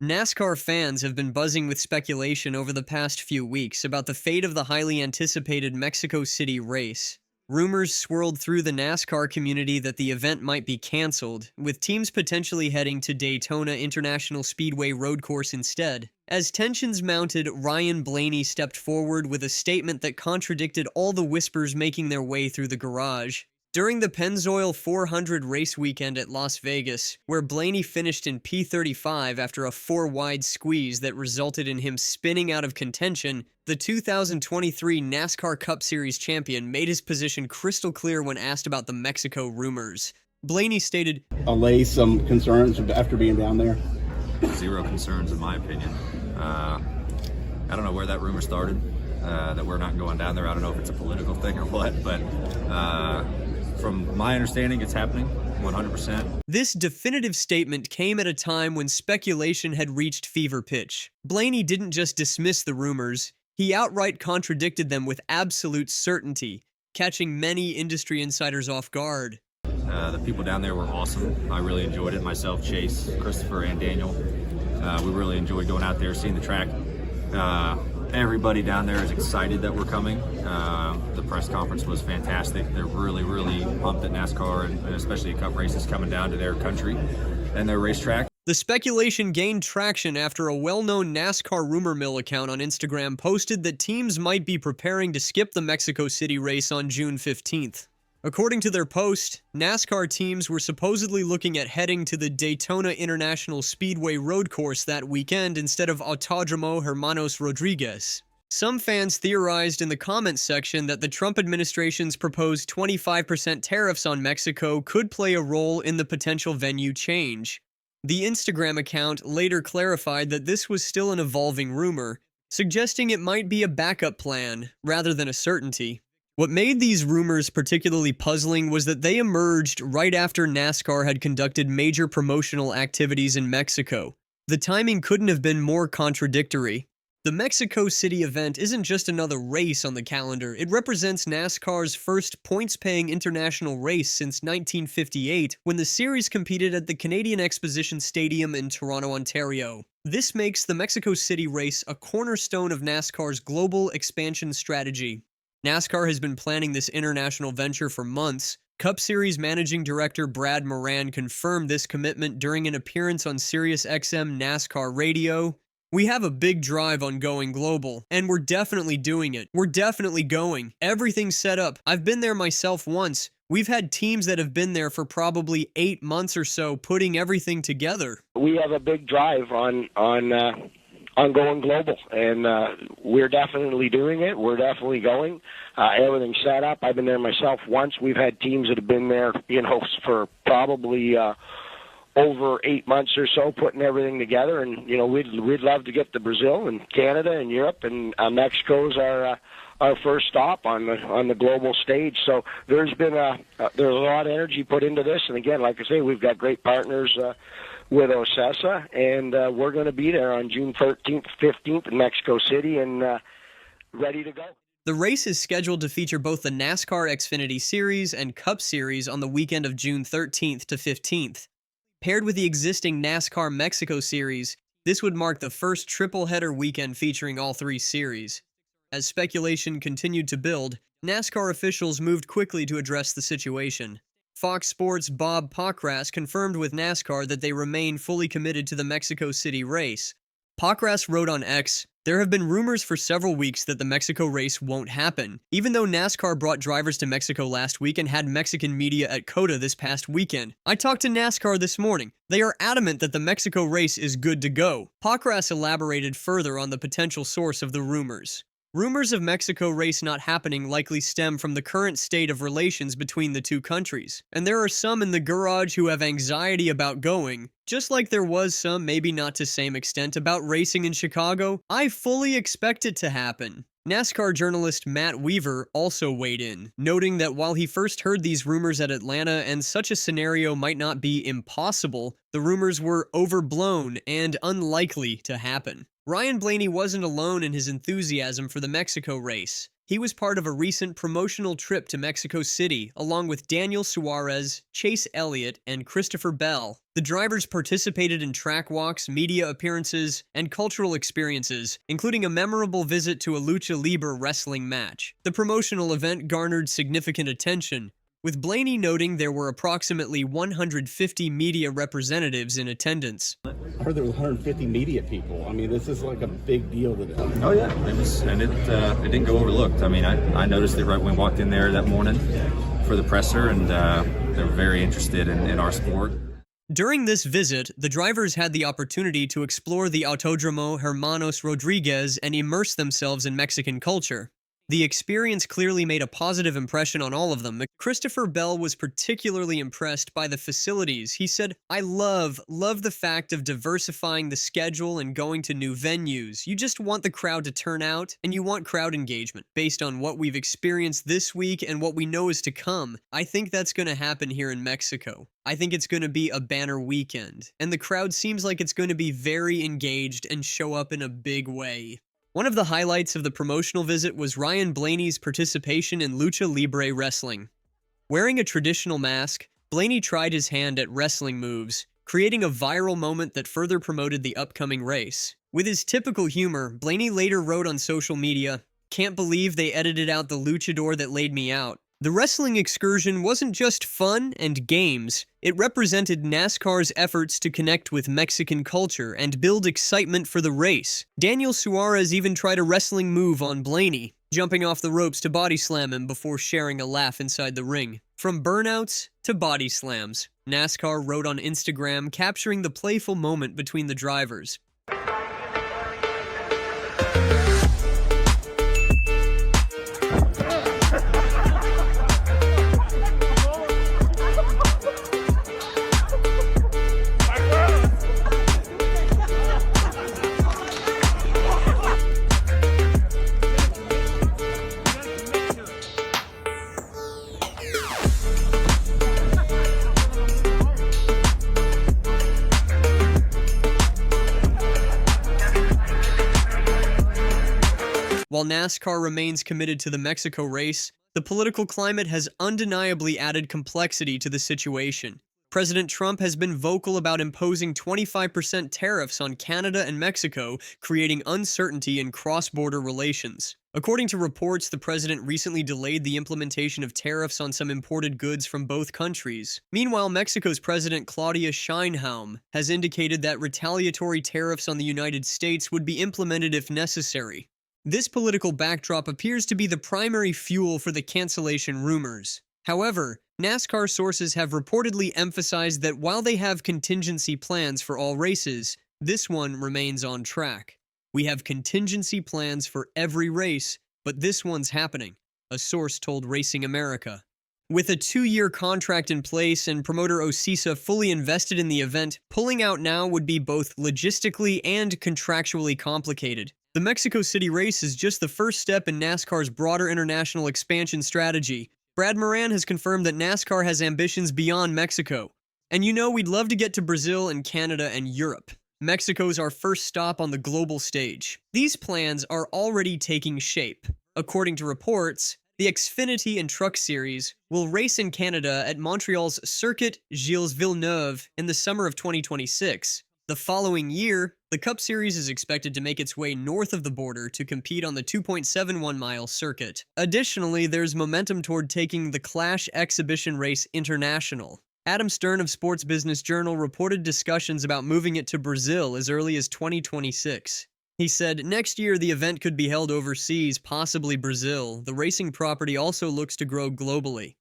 NASCAR fans have been buzzing with speculation over the past few weeks about the fate of the highly anticipated Mexico City race. Rumors swirled through the NASCAR community that the event might be canceled, with teams potentially heading to Daytona International Speedway road course instead. As tensions mounted, Ryan Blaney stepped forward with a statement that contradicted all the whispers making their way through the garage. During the Pennzoil 400 race weekend at Las Vegas, where Blaney finished in P35 after a four-wide squeeze that resulted in him spinning out of contention, the 2023 NASCAR Cup Series champion made his position crystal clear when asked about the Mexico rumors. Blaney stated, allay some concerns after being down there? Zero concerns, in my opinion. I don't know where that rumor started, that we're not going down there. I don't know if it's a political thing or what, but from my understanding, it's happening 100%. This definitive statement came at a time when speculation had reached fever pitch. Blaney didn't just dismiss the rumors, he outright contradicted them with absolute certainty, catching many industry insiders off guard. The people down there were awesome. I really enjoyed it. Myself, Chase, Christopher, and Daniel. We really enjoyed going out there, seeing the track. Everybody down there is excited that we're coming. The press conference was fantastic. They're really, really pumped at NASCAR and especially Cup races coming down to their country and their racetrack. The speculation gained traction after a well-known NASCAR rumor mill account on Instagram posted that teams might be preparing to skip the Mexico City race on June 15th. According to their post, NASCAR teams were supposedly looking at heading to the Daytona International Speedway road course that weekend instead of Autódromo Hermanos Rodriguez. Some fans theorized in the comments section that the Trump administration's proposed 25% tariffs on Mexico could play a role in the potential venue change. The Instagram account later clarified that this was still an evolving rumor, suggesting it might be a backup plan rather than a certainty. What made these rumors particularly puzzling was that they emerged right after NASCAR had conducted major promotional activities in Mexico. The timing couldn't have been more contradictory. The Mexico City event isn't just another race on the calendar, it represents NASCAR's first points-paying international race since 1958, when the series competed at the Canadian Exposition Stadium in Toronto, Ontario. This makes the Mexico City race a cornerstone of NASCAR's global expansion strategy. NASCAR has been planning this international venture for months. Cup Series Managing Director Brad Moran confirmed this commitment during an appearance on SiriusXM NASCAR Radio. "We have a big drive on going global, and we're definitely doing it. We're definitely going. Everything's set up. I've been there myself once. We've had teams that have been there for probably 8 months or so putting everything together. We have a big drive on going global, and we're definitely doing it. We're definitely going. Everything's set up. I've been there myself once. We've had teams that have been there, for probably over 8 months or so, putting everything together. And we'd love to get to Brazil and Canada and Europe, and Mexico's our first stop on the global stage. So there's a lot of energy put into this. And again, like I say, we've got great partners with OCESA, and we're going to be there on June 13th, 15th in Mexico City, and ready to go. The race is scheduled to feature both the NASCAR Xfinity Series and Cup Series on the weekend of June 13th to 15th. Paired with the existing NASCAR Mexico Series, this would mark the first triple-header weekend featuring all three series. As speculation continued to build, NASCAR officials moved quickly to address the situation. Fox Sports' Bob Pockrass confirmed with NASCAR that they remain fully committed to the Mexico City race. Pockrass wrote on X, "There have been rumors for several weeks that the Mexico race won't happen, even though NASCAR brought drivers to Mexico last week and had Mexican media at COTA this past weekend. I talked to NASCAR this morning. They are adamant that the Mexico race is good to go." Pockrass elaborated further on the potential source of the rumors. Rumors of Mexico race not happening likely stem from the current state of relations between the two countries, and there are some in the garage who have anxiety about going, just like there was some, maybe not to same extent, about racing in Chicago. I fully expect it to happen. NASCAR journalist Matt Weaver also weighed in, noting that while he first heard these rumors at Atlanta and such a scenario might not be impossible, the rumors were overblown and unlikely to happen. Ryan Blaney wasn't alone in his enthusiasm for the Mexico race. He was part of a recent promotional trip to Mexico City, along with Daniel Suarez, Chase Elliott, and Christopher Bell. The drivers participated in track walks, media appearances, and cultural experiences, including a memorable visit to a lucha libre wrestling match. The promotional event garnered significant attention, with Blaney noting there were approximately 150 media representatives in attendance. I heard there was 150 media people. I mean, this is like a big deal to them. Oh yeah, it didn't go overlooked. I mean, I noticed it right when we walked in there that morning for the presser, and they're very interested in our sport. During this visit, the drivers had the opportunity to explore the Autódromo Hermanos Rodriguez and immerse themselves in Mexican culture. The experience clearly made a positive impression on all of them. Christopher Bell was particularly impressed by the facilities. He said, "I love the fact of diversifying the schedule and going to new venues. You just want the crowd to turn out, and you want crowd engagement. Based on what we've experienced this week and what we know is to come, I think that's going to happen here in Mexico. I think it's going to be a banner weekend, and the crowd seems like it's going to be very engaged and show up in a big way." One of the highlights of the promotional visit was Ryan Blaney's participation in lucha libre wrestling. Wearing a traditional mask, Blaney tried his hand at wrestling moves, creating a viral moment that further promoted the upcoming race. With his typical humor, Blaney later wrote on social media, "Can't believe they edited out the luchador that laid me out." The wrestling excursion wasn't just fun and games, it represented NASCAR's efforts to connect with Mexican culture and build excitement for the race. Daniel Suarez even tried a wrestling move on Blaney, jumping off the ropes to body slam him before sharing a laugh inside the ring. From burnouts to body slams, NASCAR wrote on Instagram, capturing the playful moment between the drivers. While NASCAR remains committed to the Mexico race, the political climate has undeniably added complexity to the situation. President Trump has been vocal about imposing 25% tariffs on Canada and Mexico, creating uncertainty in cross-border relations. According to reports, the president recently delayed the implementation of tariffs on some imported goods from both countries. Meanwhile, Mexico's President Claudia Sheinbaum has indicated that retaliatory tariffs on the United States would be implemented if necessary. This political backdrop appears to be the primary fuel for the cancellation rumors. However, NASCAR sources have reportedly emphasized that while they have contingency plans for all races, this one remains on track. "We have contingency plans for every race, but this one's happening," a source told Racing America. With a 2-year contract in place and promoter Ocisa fully invested in the event, pulling out now would be both logistically and contractually complicated. The Mexico City race is just the first step in NASCAR's broader international expansion strategy. Brad Moran has confirmed that NASCAR has ambitions beyond Mexico. And you know, we'd love to get to Brazil and Canada and Europe. Mexico's our first stop on the global stage. These plans are already taking shape. According to reports, the Xfinity and Truck Series will race in Canada at Montreal's Circuit Gilles Villeneuve in the summer of 2026. The following year, the Cup Series is expected to make its way north of the border to compete on the 2.71-mile circuit. Additionally, there's momentum toward taking the Clash exhibition race international. Adam Stern of Sports Business Journal reported discussions about moving it to Brazil as early as 2026. He said, "Next year the event could be held overseas, possibly Brazil. The racing property also looks to grow globally."